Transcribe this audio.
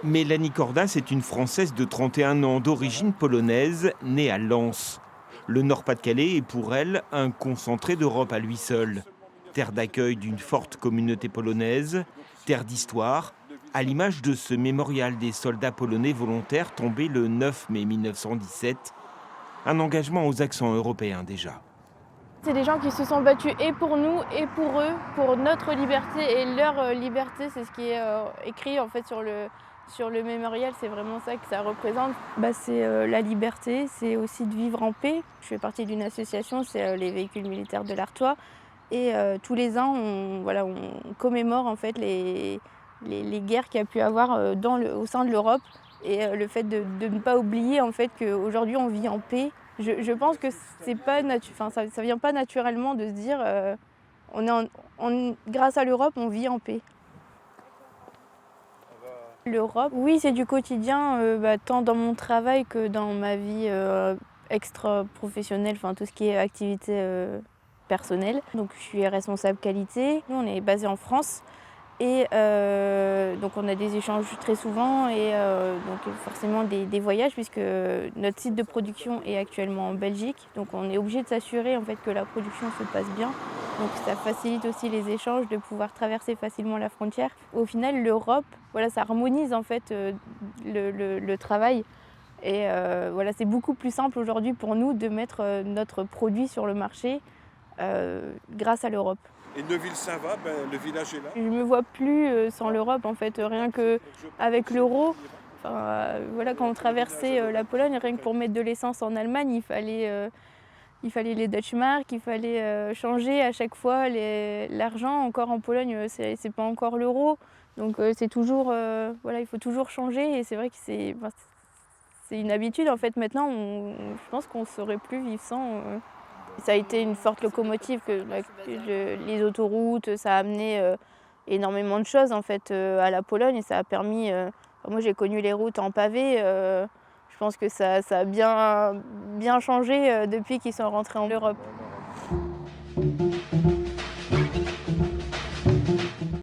Mélanie Cordas est une Française de 31 ans d'origine polonaise, née à Lens. Le Nord-Pas-de-Calais est pour elle un concentré d'Europe à lui seul. Terre d'accueil d'une forte communauté polonaise, terre d'histoire, à l'image de ce mémorial des soldats polonais volontaires tombés le 9 mai 1917. Un engagement aux accents européens déjà. C'est des gens qui se sont battus et pour nous et pour eux, pour notre liberté et leur liberté. C'est ce qui est écrit en fait sur le mémorial, c'est vraiment ça que ça représente. C'est la liberté, c'est aussi de vivre en paix. Je fais partie d'une association, c'est les véhicules militaires de l'Artois. Et tous les ans, on commémore en fait les guerres qu'il y a pu avoir au sein de l'Europe. Et le fait de ne pas oublier en fait qu'aujourd'hui on vit en paix. Je pense que c'est pas ça vient pas naturellement de se dire grâce à l'Europe on vit en paix. L'Europe, oui, c'est du quotidien, tant dans mon travail que dans ma vie extra-professionnelle, enfin tout ce qui est activité personnelle. Donc je suis responsable qualité. Nous, on est basé en France et donc on a des échanges très souvent et donc forcément des voyages puisque notre site de production est actuellement en Belgique. Donc on est obligé de s'assurer en fait que la production se passe bien. Donc ça facilite aussi les échanges, de pouvoir traverser facilement la frontière. Au final, l'Europe, ça harmonise en fait le travail. Et c'est beaucoup plus simple aujourd'hui pour nous de mettre notre produit sur le marché grâce à l'Europe. Et Neuville-Saint-Va, le village est là. Je ne me vois plus sans l'Europe en fait, rien qu'avec l'euro. Quand on traversait la Pologne, rien que pour mettre de l'essence en Allemagne, il fallait les Deutsche Mark, il fallait changer à chaque fois l'argent. Encore en Pologne, c'est pas encore l'euro. Donc c'est toujours, il faut toujours changer. Et c'est vrai que c'est une habitude en fait. Maintenant, je pense qu'on ne saurait plus vivre sans. Ça a été une forte locomotive les autoroutes, ça a amené énormément de choses en fait à la Pologne et ça a permis. Moi, j'ai connu les routes en pavé. Je pense que ça a bien changé depuis qu'ils sont rentrés en Europe.